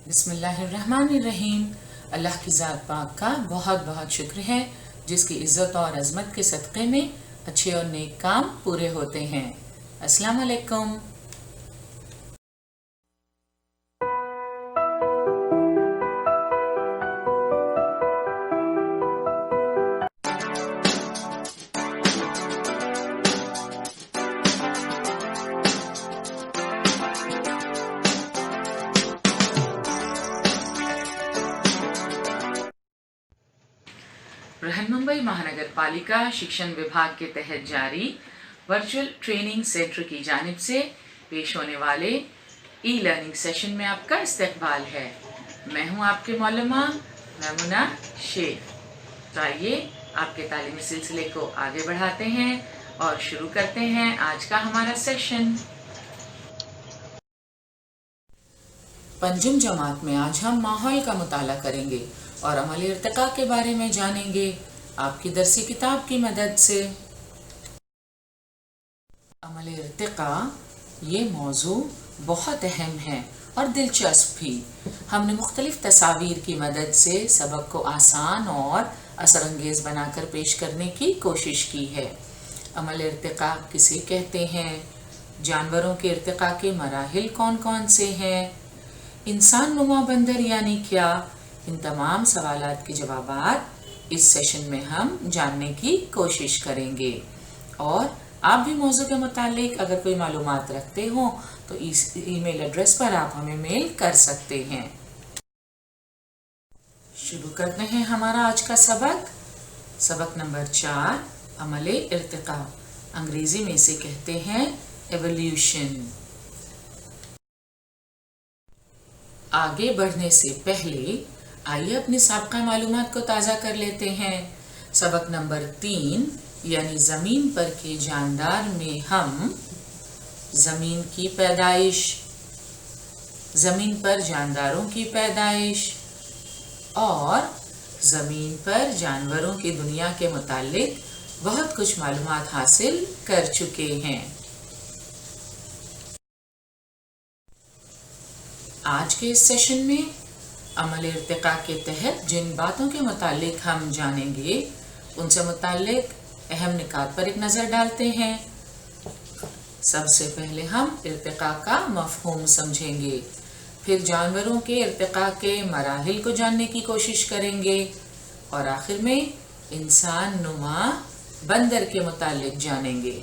बिस्मिल्लाहिर्रहमानिर्रहीम। अल्लाह की ज़ात पाक का बहुत बहुत शुक्र है जिसकी इज़्ज़त और अज़मत के सदक़े में अच्छे और नेक काम पूरे होते हैं। अस्सलाम वालेकुम। बृहन मुंबई महानगर पालिका शिक्षण विभाग के तहत जारी वर्चुअल ट्रेनिंग सेंटर की जानिब से पेश होने वाले ई लर्निंग सेशन में आपका इस्तकबाल है। मैं हूं आपके मौलमा मैमुना शेख। तो आइए आपके तालीमी सिलसिले को आगे बढ़ाते हैं और शुरू करते हैं आज का हमारा सेशन। पंजुम जमात में आज हम माहौल का मुताला करेंगे और अमल इर्तिका के बारे में जानेंगे आपकी दरसी किताब की मदद से। अमल इर्तिका ये मौजू बहुत अहम है और दिलचस्प भी। हमने मुख्तलिफ तस्वीर की मदद से सबक को आसान और असरअंगेज बनाकर पेश करने की कोशिश की है। अमल इर्तिका किसे कहते हैं, जानवरों के इर्तिका के मराहिल कौन कौन से हैं, इंसान नुमा बंदर यानी क्या, इन तमाम सवालात के जवाबात इस सेशन में हम जानने की कोशिश करेंगे। और आप भी मौजू के मुतालिक अगर कोई मालूमात रखते हो तो इस ईमेल एड्रेस पर आप हमें मेल कर सकते हैं। शुरू करते हैं हमारा आज का सबक नंबर 4, अमल इर्तिका। अंग्रेजी में इसे कहते हैं एवोल्यूशन। आगे बढ़ने से पहले आइए अपनी साबका मालूमात को ताज़ा कर लेते हैं। सबक नंबर 3 यानी ज़मीन पर के जानदार में हम ज़मीन की पैदाइश, ज़मीन पर जानदारों की पैदाइश और ज़मीन पर जानवरों की दुनिया के मुतालिक बहुत कुछ मालूमात हासिल कर चुके हैं। आज के इस सेशन में अमल इर्तिका के तहत जिन बातों के मुतालिक हम जानेंगे उनसे मुतालिक अहम निकात पर एक नज़र डालते हैं। सबसे पहले हम इर्तिका का मफ़हूम समझेंगे, फिर जानवरों के इर्तिका के मराहिल को जानने की कोशिश करेंगे और आखिर में इंसान नुमा बंदर के मुतालिक जानेंगे।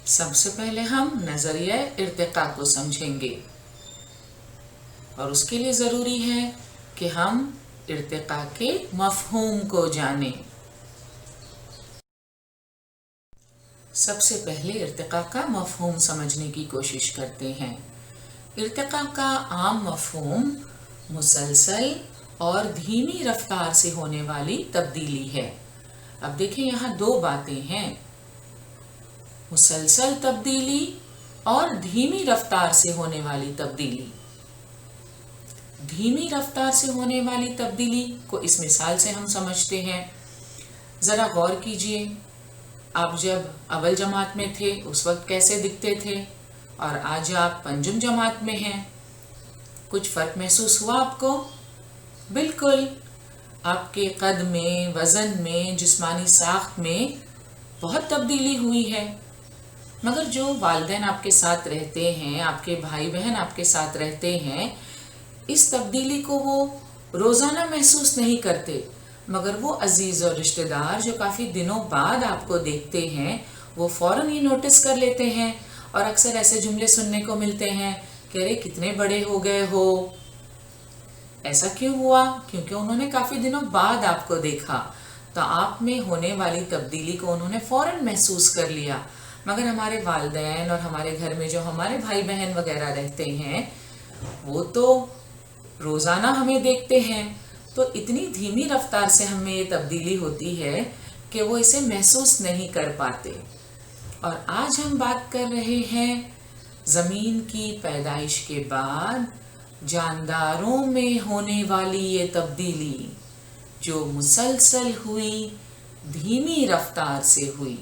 सबसे पहले हम नज़रिया इर्तिका को समझेंगे और उसके लिए ज़रूरी है कि हम इर्तिका के मफ़हूम को जानें। सबसे पहले इर्तिका का मफ़हूम समझने की कोशिश करते हैं। इर्तिका का आम मफ़हूम मुसलसल और धीमी रफ्तार से होने वाली तब्दीली है। अब देखें, यहाँ दो बातें हैं, मुसलसल तब्दीली और धीमी रफ्तार से होने वाली तब्दीली। धीमी रफ्तार से होने वाली तब्दीली को इस मिसाल से हम समझते हैं। ज़रा गौर कीजिए, आप जब अव्वल जमात में थे उस वक्त कैसे दिखते थे और आज आप पंजुम जमात में हैं, कुछ फ़र्क महसूस हुआ आपको? बिल्कुल, आपके कद में, वज़न में, जिस्मानी साख्त में बहुत तब्दीली हुई है। मगर जो वालिदैन आपके साथ रहते हैं, आपके भाई बहन आपके साथ रहते हैं, इस तब्दीली को वो रोज़ाना महसूस नहीं करते, मगर वो अजीज़ और रिश्तेदार जो काफ़ी दिनों बाद आपको देखते हैं वो फ़ौरन ही नोटिस कर लेते हैं और अक्सर ऐसे जुमले सुनने को मिलते हैं कि अरे कितने बड़े हो गए हो। ऐसा क्यों हुआ? क्योंकि उन्होंने काफ़ी दिनों बाद आपको देखा, तो आप में होने वाली तब्दीली को उन्होंने फ़ौरन महसूस कर लिया। मगर हमारे वालिदैन और हमारे घर में जो हमारे भाई बहन वगैरह रहते हैं वो तो रोज़ाना हमें देखते हैं, तो इतनी धीमी रफ्तार से हमें ये तब्दीली होती है कि वो इसे महसूस नहीं कर पाते। और आज हम बात कर रहे हैं ज़मीन की पैदाइश के बाद जानदारों में होने वाली ये तब्दीली जो मुसलसल हुई, धीमी रफ्तार से हुई,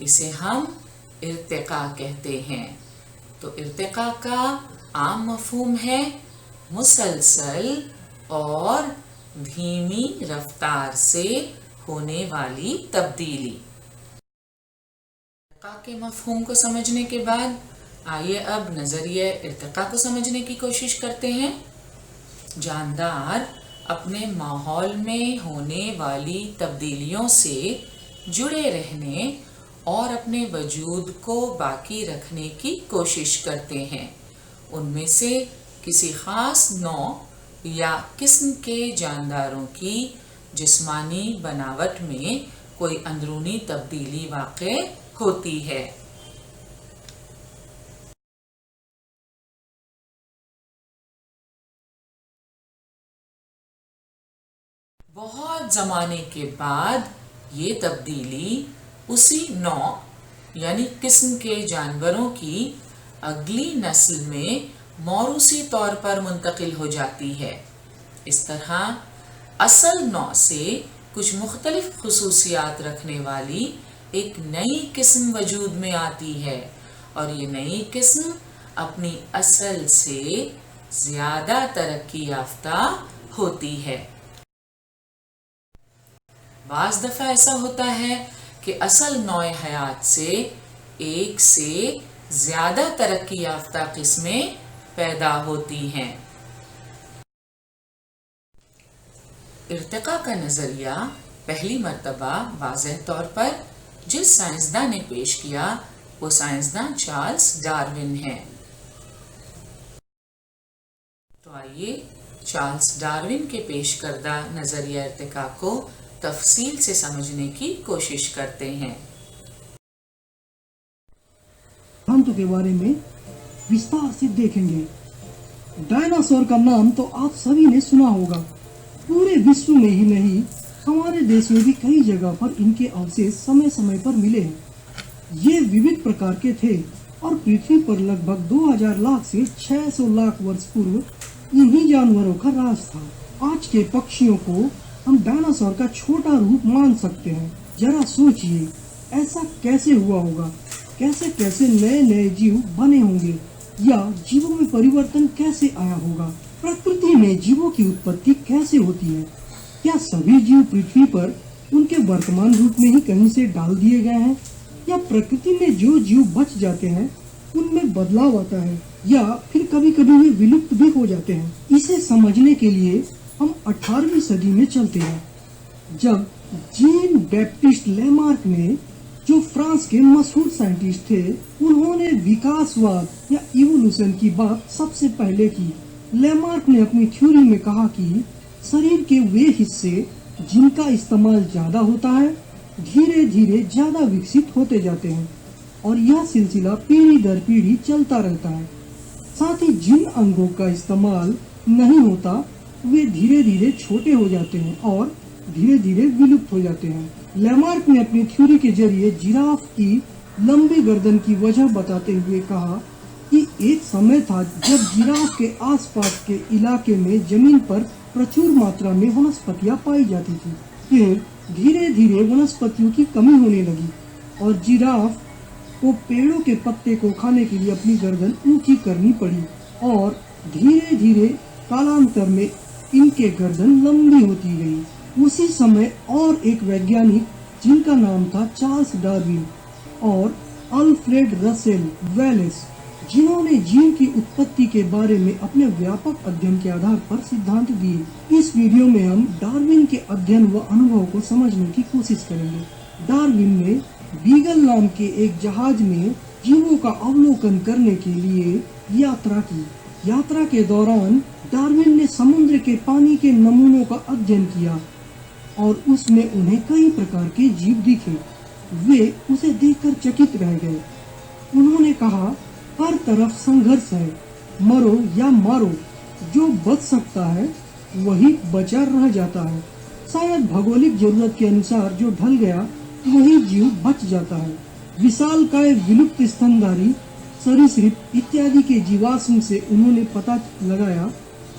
इसे हम इर्तिका कहते हैं। तो इर्तिका का आम मफहूम है मुसलसल और धीमी रफ्तार से होने वाली तब्दीली। इर्तिका के मफहूम को समझने के बाद आइए अब नजरिए इर्तिका को समझने की कोशिश करते हैं। जानदार अपने माहौल में होने वाली तब्दीलियों से जुड़े रहने और अपने वजूद को बाकी रखने की कोशिश करते हैं। उनमें से किसी खास नौ या किस्म के जानदारों की जिस्मानी बनावट में कोई अंदरूनी तब्दीली वाक़े होती है। बहुत ज़माने के बाद ये तब्दीली उसी नौ यानी किस्म के जानवरों की अगली नस्ल में मौरूसी तौर पर मुंतकिल हो जाती है। इस तरह असल नौ से कुछ मुख्तलिफ खुसूसियात रखने वाली एक नई किस्म वजूद में आती है और ये नई किस्म अपनी असल से ज़्यादा तरक्की याफ्ता होती है। बाज़ दफ़ा ऐसा होता है कि असल नौए हयात से एक से ज़्यादा तरक्की याफ्ता किस्में पैदा होती हैं। इर्तिका का नज़रिया पहली मर्तबा वाज़ेह तौर पर जिस साइंसदान ने पेश किया वो साइंसदान चार्ल्स डार्विन है। तो आइए चार्ल्स डार्विन के पेश करदा नज़रिया इर्तिका को तफसील से समझने की कोशिश करते हैं। सिद्धांतों के बारे में विस्तार से देखेंगे। डायनासोर का नाम तो आप सभी ने सुना होगा। पूरे विश्व में ही नहीं, हमारे देश में भी कई जगह पर इनके अवशेष समय समय पर मिले हैं। ये विविध प्रकार के थे और पृथ्वी पर लगभग 2000 लाख से 600 लाख वर्ष पूर्व इन्हीं जानवरों का राज था। आज के पक्षियों को हम डायनासोर का छोटा रूप मान सकते हैं। जरा सोचिए, ऐसा कैसे हुआ होगा? कैसे कैसे नए नए जीव बने होंगे या जीवों में परिवर्तन कैसे आया होगा? प्रकृति में जीवों की उत्पत्ति कैसे होती है? क्या सभी जीव पृथ्वी पर उनके वर्तमान रूप में ही कहीं से डाल दिए गए हैं या प्रकृति में जो जीव बच जाते हैं उनमें बदलाव आता है या फिर कभी कभी वे विलुप्त भी हो जाते हैं? इसे समझने के लिए हम 18वीं सदी में चलते हैं, जब जीन बैप्टिस्ट लेमार्क ने, जो फ्रांस के मशहूर साइंटिस्ट थे, उन्होंने विकासवाद या इवोल्यूशन की बात सबसे पहले की। लेमार्क ने अपनी थ्योरी में कहा कि शरीर के वे हिस्से जिनका इस्तेमाल ज्यादा होता है धीरे धीरे ज्यादा विकसित होते जाते हैं और यह सिलसिला पीढ़ी दर पीढ़ी चलता रहता है। साथ ही जिन अंगों का इस्तेमाल नहीं होता वे धीरे धीरे छोटे हो जाते हैं और धीरे धीरे विलुप्त हो जाते हैं। लेमार्क ने अपनी थ्योरी के जरिए जिराफ की लंबी गर्दन की वजह बताते हुए कहा कि एक समय था जब जिराफ के आसपास के इलाके में जमीन पर प्रचुर मात्रा में वनस्पतियां पाई जाती थी। फिर धीरे धीरे वनस्पतियों की कमी होने लगी और जिराफ को पेड़ों के पत्ते को खाने के लिए अपनी गर्दन ऊंची करनी पड़ी और धीरे धीरे कालांतर में इनके गर्दन लंबी होती गई। उसी समय और एक वैज्ञानिक जिनका नाम था चार्ल्स डार्विन और अल्फ्रेड रसेल वेलेस, जिन्होंने जीव की उत्पत्ति के बारे में अपने व्यापक अध्ययन के आधार पर सिद्धांत दिए। इस वीडियो में हम डार्विन के अध्ययन व अनुभव को समझने की कोशिश करेंगे। डार्विन ने बीगल नाम के एक जहाज में जीवों का अवलोकन करने के लिए यात्रा की। यात्रा के दौरान डार्विन ने समुद्र के पानी के नमूनों का अध्ययन किया और उसमें उन्हें कई प्रकार के जीव दिखे। वे उसे देखकर चकित रह गए। उन्होंने कहा, हर तरफ संघर्ष है, मरो या मारो, जो बच सकता है वही बचा रह जाता है। शायद भौगोलिक जरूरत के अनुसार जो ढल गया वही जीव बच जाता है। विशालकाय विलुप्त स्तनधारी सरीसृप इत्यादि के जीवाश्म से उन्होंने पता लगाया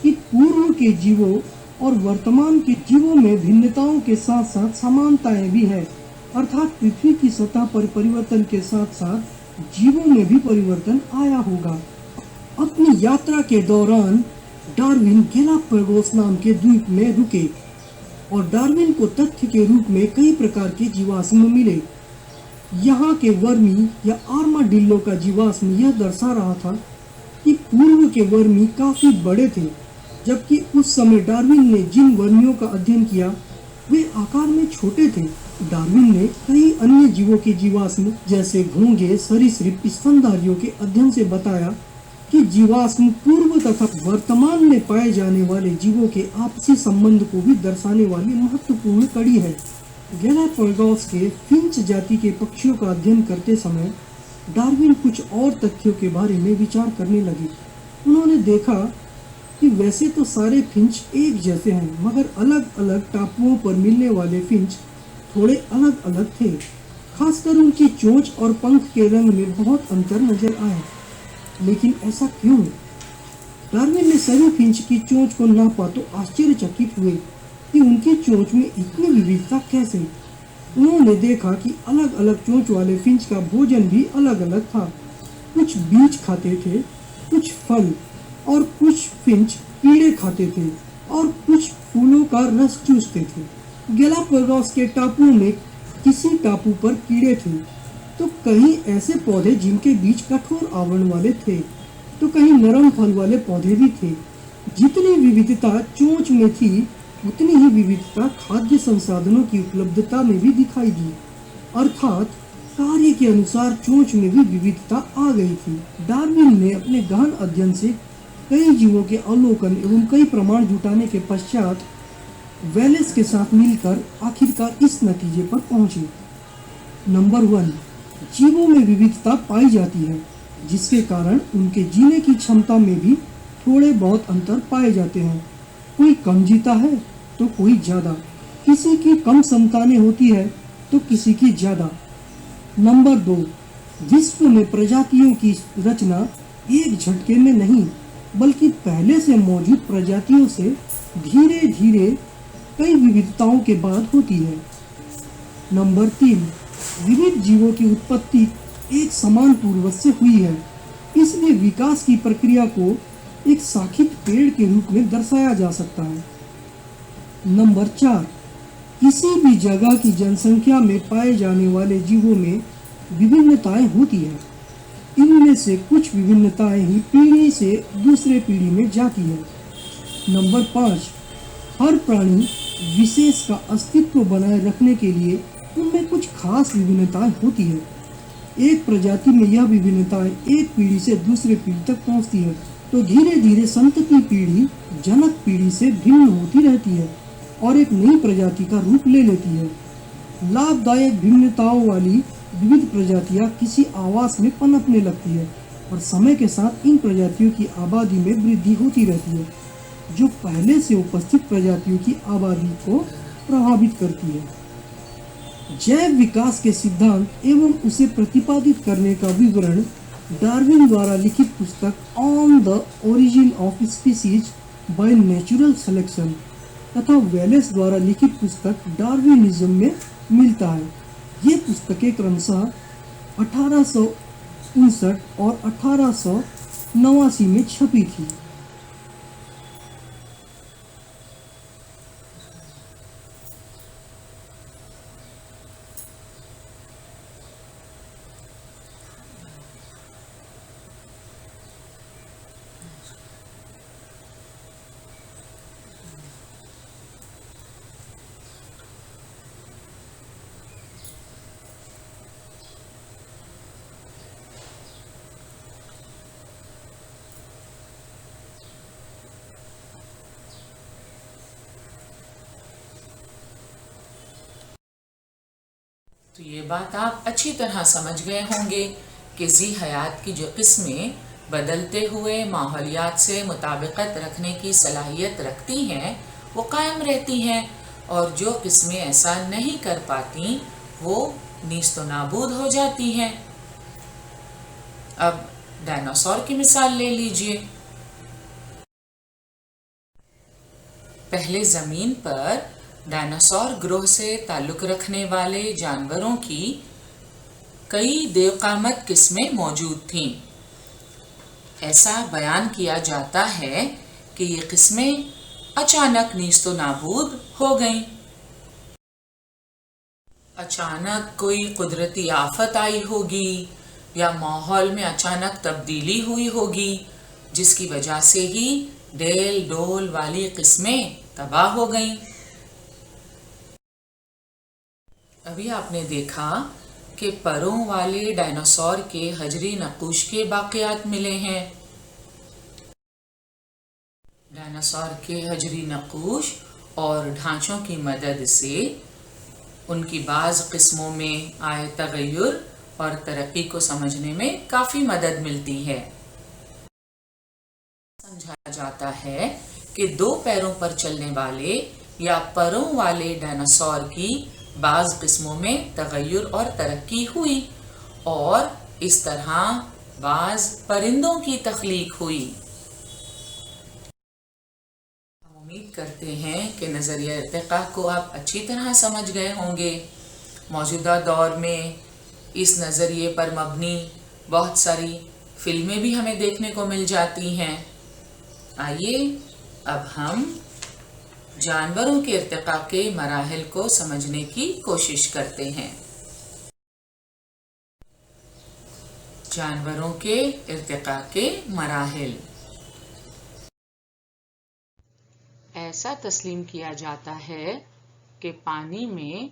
कि पूर्व के जीवों और वर्तमान के जीवों में भिन्नताओं के साथ साथ समानताएं भी है, अर्थात पृथ्वी की सतह पर परिवर्तन के साथ साथ जीवों में भी परिवर्तन आया होगा। अपनी यात्रा के दौरान डार्विन गैलापागोस नाम के द्वीप में रुके और डार्विन को तथ्य के रूप में कई प्रकार के जीवाश्म मिले। यहाँ के वर्मी या आर्माडिल्लो का जीवाश्म यह दर्शा रहा था कि पूर्व के वर्मी काफी बड़े थे, जबकि उस समय डार्विन ने जिन वर्मियों का अध्ययन किया वे आकार में छोटे थे। डार्विन ने कई अन्य जीवों के जीवाश्म जैसे घोंघे, सरीसृप, स्तनधारियों के अध्ययन से बताया कि जीवाश्म पूर्व तथा वर्तमान में पाए जाने वाले जीवों के आपसी संबंध को भी दर्शाने वाली महत्वपूर्ण कड़ी है। गैलापागोस के फिंच जाति के पक्षियों का अध्ययन करते समय डार्विन कुछ और तथ्यों के बारे में विचार करने लगे। उन्होंने देखा कि वैसे तो सारे फिंच एक जैसे हैं, मगर अलग अलग टापुओं पर मिलने वाले फिंच थोड़े अलग अलग थे। खासकर उनकी चोंच और पंख के रंग में बहुत अंतर नजर आया। लेकिन ऐसा क्यों? डार्विन ने सभी फिंच की चोंच को नापा तो आश्चर्यचकित हुए कि उनकी चोंच में इतनी विविधता कैसे। उन्होंने देखा कि अलग अलग चोंच वाले फिंच का भोजन भी अलग अलग था। कुछ बीज खाते थे, कुछ फल, और कुछ फिंच कीड़े खाते थे और कुछ फूलों का रस चूसते थे। गैलापागोस के टापुओं में किसी टापू पर कीड़े थे तो कहीं ऐसे पौधे जिनके बीज कठोर आवरण वाले थे, तो कहीं नरम फल वाले पौधे भी थे। जितनी विविधता चोंच में थी उतनी ही विविधता खाद्य संसाधनों की उपलब्धता में भी दिखाई दी, अर्थात कार्य के अनुसार चोंच में भी विविधता आ गई थी। डार्विन ने अपने गहन अध्ययन से कई जीवों के अवलोकन एवं कई प्रमाण जुटाने के पश्चात वेलेस के साथ मिलकर आखिरकार इस नतीजे पर पहुंचे। नंबर 1, जीवों में विविधता पाई जाती है, जिसके कारण उनके जीने की क्षमता में भी थोड़े बहुत अंतर पाए जाते हैं। कोई कम जीता है तो कोई ज्यादा, किसी की कम संतानें होती है तो किसी की ज्यादा। नंबर 2, विश्व में प्रजातियों की रचना एक झटके में नहीं बल्कि पहले से मौजूद प्रजातियों से धीरे धीरे कई विविधताओं के बाद होती है। नंबर 3, विविध जीवों की उत्पत्ति एक समान पूर्वज से हुई है, इसलिए विकास की प्रक्रिया को एक शाखित पेड़ के रूप में दर्शाया जा सकता है। नंबर 4, किसी भी जगह की जनसंख्या में पाए जाने वाले जीवों में विभिन्नताएं होती हैं। इनमें से कुछ विभिन्नताएं ही पीढ़ी से दूसरे पीढ़ी में जाती है। नंबर 5, हर प्राणी विशेष का अस्तित्व बनाए रखने के लिए उनमें कुछ खास विभिन्नताएं होती है। एक प्रजाति में यह विभिन्नताएं एक पीढ़ी से दूसरे पीढ़ी तक पहुंचती है, तो धीरे धीरे संतति पीढ़ी जनक पीढ़ी से भिन्न होती रहती है और एक नई प्रजाति का रूप ले लेती है। लाभदायक भिन्नताओं वाली विविध प्रजातियां किसी आवास में पनपने लगती है और समय के साथ इन प्रजातियों की आबादी में वृद्धि होती रहती है, जो पहले से उपस्थित प्रजातियों की आबादी को प्रभावित करती है। जैव विकास के सिद्धांत एवं उसे प्रतिपादित करने का विवरण डार्विन द्वारा लिखित पुस्तक on the origin of species by natural selection तथा वेलेस द्वारा लिखित पुस्तक डार्विनिज्म में मिलता है। ये पुस्तकें क्रमशः 1859 और 1889 में छपी थी। तो ये बात आप अच्छी तरह समझ गए होंगे कि जी हयात की जो किस्में बदलते हुए माहौलियात से मुताबिकत रखने की सलाहियत रखती हैं वो कायम रहती हैं, और जो किस्में ऐसा नहीं कर पाती वो नीस्तो नाबूद हो जाती हैं। अब डायनासोर की मिसाल ले लीजिए। पहले जमीन पर डायनासोर ग्रोह से ताल्लुक रखने वाले जानवरों की कई देवकामत किस्में मौजूद थीं। ऐसा बयान किया जाता है कि ये किस्में अचानक नीस्तो नाबूद हो गईं। अचानक कोई कुदरती आफत आई होगी या माहौल में अचानक तब्दीली हुई होगी, जिसकी वजह से ही डेल डोल वाली किस्में तबाह हो गईं। अभी आपने देखा कि परों वाले डायनासोर के हजरी नक्कुश के बाक़ियात मिले हैं। डायनासोर के हजरी नक्कुश और ढांचों की मदद से उनकी बाज़ किस्मों में आए तगय्युर और तरक्की को समझने में काफ़ी मदद मिलती है। समझा जाता है कि 2 पैरों पर चलने वाले या परों वाले डायनासोर की बाज़ किस्मों में तगय्युर और तरक्की हुई और इस तरह बाज़ परिंदों की तख्लीक हुई। हम उम्मीद करते हैं कि नज़रिया इर्तिक़ा को आप अच्छी तरह समझ गए होंगे। मौजूदा दौर में इस नज़रिए पर मबनी बहुत सारी फिल्में भी हमें देखने को मिल जाती हैं। आइए अब हम जानवरों के इर्तिक़ा के मराहिल को समझने की कोशिश करते हैं। जानवरों के इर्तिक़ा के मराहिल। ऐसा तस्लीम किया जाता है कि पानी में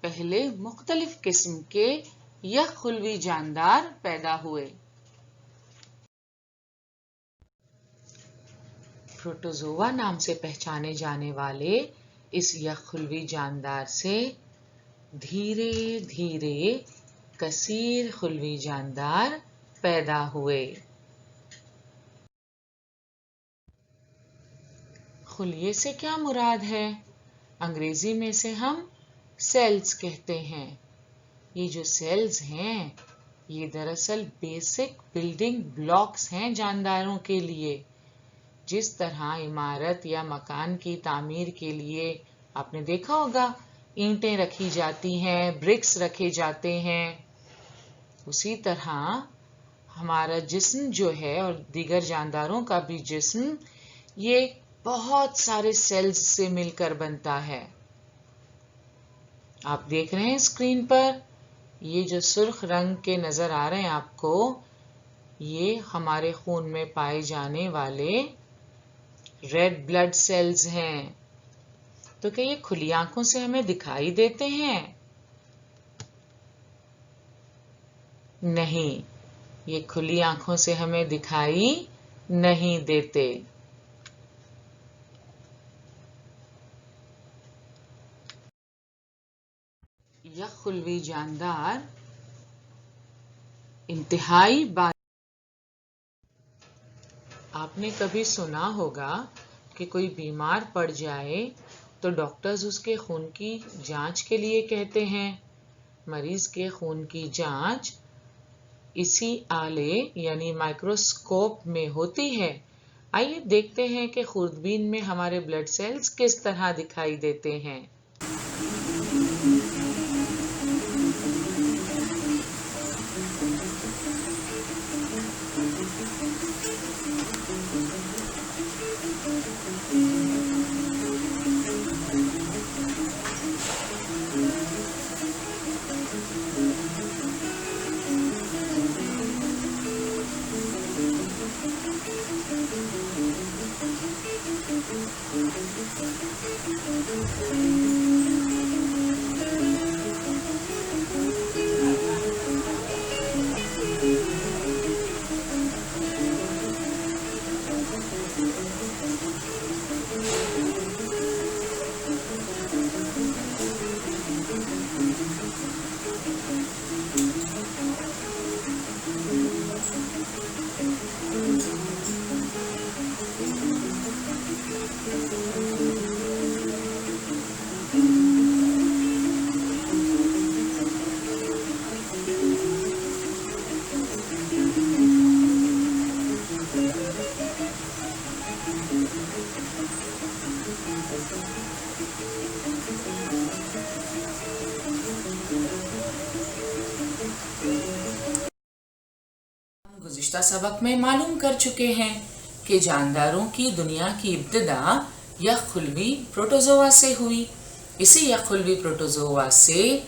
पहले मुख्तलिफ किस्म के यख़्खुलवी जानदार पैदा हुए। प्रोटोज़ोआ नाम से पहचाने जाने वाले इस यख़्खुलवी जानदार से धीरे धीरे कसीर खुलवी जानदार पैदा हुए। खुलिये से क्या मुराद है? अंग्रेजी में से हम सेल्स कहते हैं। ये जो सेल्स हैं ये दरअसल बेसिक बिल्डिंग ब्लॉक्स हैं जानदारों के लिए। जिस तरह इमारत या मकान की तामीर के लिए आपने देखा होगा ईंटें रखी जाती हैं, ब्रिक्स रखे जाते हैं, उसी तरह हमारा जिस्म जो है और दीगर जानदारों का भी जिस्म ये बहुत सारे सेल्स से मिलकर बनता है। आप देख रहे हैं स्क्रीन पर ये जो सुर्ख रंग के नजर आ रहे हैं आपको, ये हमारे खून में पाए जाने वाले रेड ब्लड सेल्स हैं। तो क्या ये खुली आंखों से हमें दिखाई देते हैं? नहीं, ये खुली आंखों से हमें दिखाई नहीं देते। यख़्खुलवी जानदार इंतहाई बारीक। आपने कभी सुना होगा कि कोई बीमार पड़ जाए तो डॉक्टर्स उसके खून की जांच के लिए कहते हैं। मरीज के खून की जांच इसी आले यानी माइक्रोस्कोप में होती है। आइए देखते हैं कि खुर्दबीन में हमारे ब्लड सेल्स किस तरह दिखाई देते हैं। गुज़िश्ता सबक में मालूम कर चुके हैं कि जानदारों की दुनिया की इब्तिदा यखुल्वी प्रोटोजोआ से हुई। इसी यखुल्वी प्रोटोजोआ से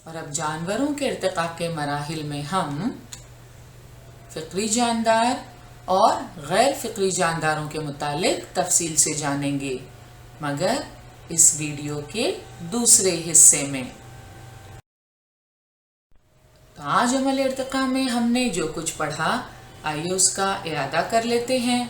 और अब जानवरों के इर्तिका के मराहिल में हम फ़िक्री जानदार और गैर फ़िक्री जानदारों के मुतालिक तफसील से जानेंगे, मगर इस वीडियो के दूसरे हिस्से में। तो आज अमल इर्तिका में हमने जो कुछ पढ़ा, आइए उसका इरादा कर लेते हैं।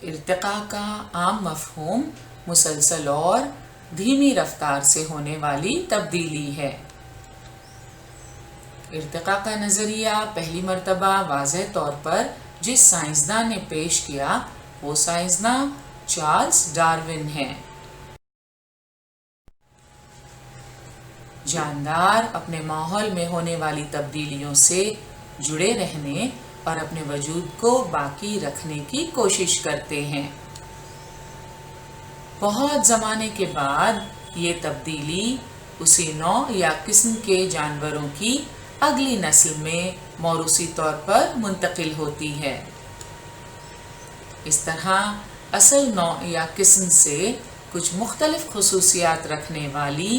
इर्तिका का आम मफ़हूम मुसलसल और धीमी रफ्तार से होने वाली तब्दीली है। इर्तिका का नज़रिया पहली मर्तबा वाज़ेह तौर पर जिस साइंसदान ने पेश किया वो साइंसदान चार्ल्स डार्विन हैं। जानदार अपने माहौल में होने वाली तब्दीलियों से जुड़े रहने और अपने वजूद को बाकी रखने की कोशिश करते हैं। बहुत ज़माने के बाद ये तब्दीली उसी नौ या किस्म के जानवरों की अगली नस्ल में मौरूसी तौर पर मुंतकिल होती है। इस तरह असल नौ या किस्म से कुछ मुख्तलिफ खुसूसियात रखने वाली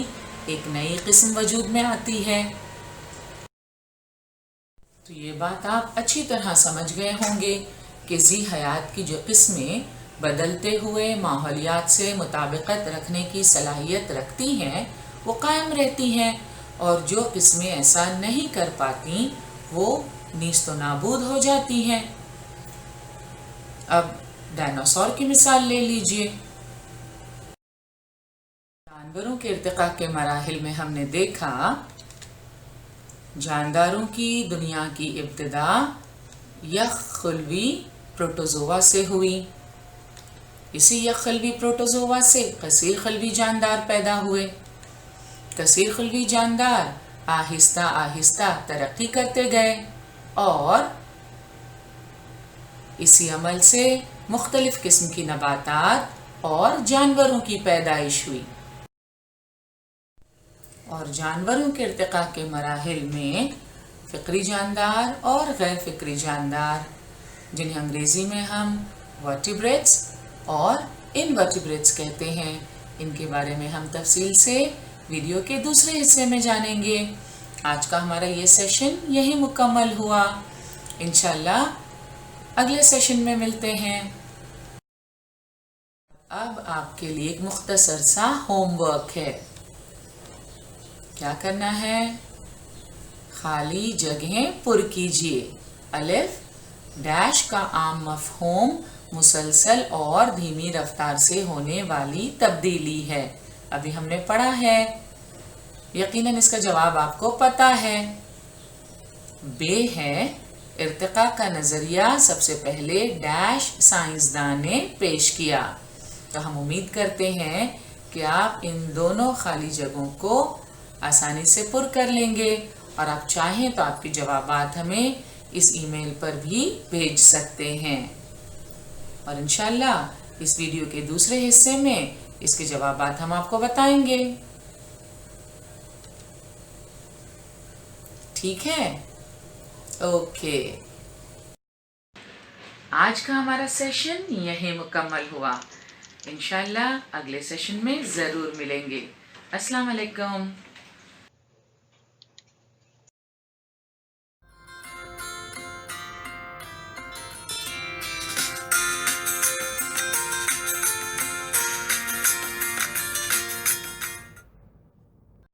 एक नई किस्म वजूद में आती है। तो ये बात आप अच्छी तरह समझ गए होंगे कि ज़ी हयात की जो किस्में बदलते हुए माहौलियात से मुताबिकत रखने की सलाहियत रखती हैं वो कायम रहती हैं, और जो किस्में ऐसा नहीं कर पाती वो नीस्तो नाबूद हो जाती हैं। अब डायनासोर की मिसाल ले लीजिए। जानवरों के इर्तिका के मराहिल में हमने देखा जानदारों की दुनिया की इब्तिदा यखुल्वी प्रोटोजोआ से हुई। इसी यखुल्वी प्रोटोजोआ से कसीर खल्वी जानदार पैदा हुए। कसीर खल्वी जानदार आहिस्ता आहिस्ता तरक्की करते गए और इसी अमल से मुख्तलिफ किस्म की नबातात और जानवरों की पैदाइश हुई। और जानवरों के इर्तिका के मराहिल में फ़िक्री जानदार और गैर फ़िक्री जानदार, जिन्हें अंग्रेज़ी में हम वर्टिब्रेट्स और इनवर्टिब्रेट्स कहते हैं, इनके बारे में हम तफसील से वीडियो के दूसरे हिस्से में जानेंगे। आज का हमारा ये सेशन यही मुकम्मल हुआ। इंशाल्लाह अगले सेशन में मिलते हैं। अब आपके लिए एक मुख्तसर सा होमवर्क है। क्या करना है? खाली जगहें पुर कीजिए। अलिफ डैश का आम मफ़हूम मुसलसल और धीमी रफ्तार से होने वाली तब्दीली है। अभी हमने पढ़ा है, यकीनन इसका जवाब आपको पता है। बे है इर्तिका का नज़रिया सबसे पहले डैश साइंसदान ने पेश किया। तो हम उम्मीद करते हैं कि आप इन दोनों खाली जगहों को आसानी से पुर कर लेंगे, और आप चाहें तो आपके जवाबात हमें इस ईमेल पर भी भेज सकते हैं। और इंशाल्लाह इस वीडियो के दूसरे हिस्से में इसके जवाबात हम आपको बताएंगे। ठीक है? ओके। आज का हमारा सेशन यहीं मुकम्मल हुआ। इंशाल्लाह अगले सेशन में ज़रूर मिलेंगे। अस्सलाम वालेकुम।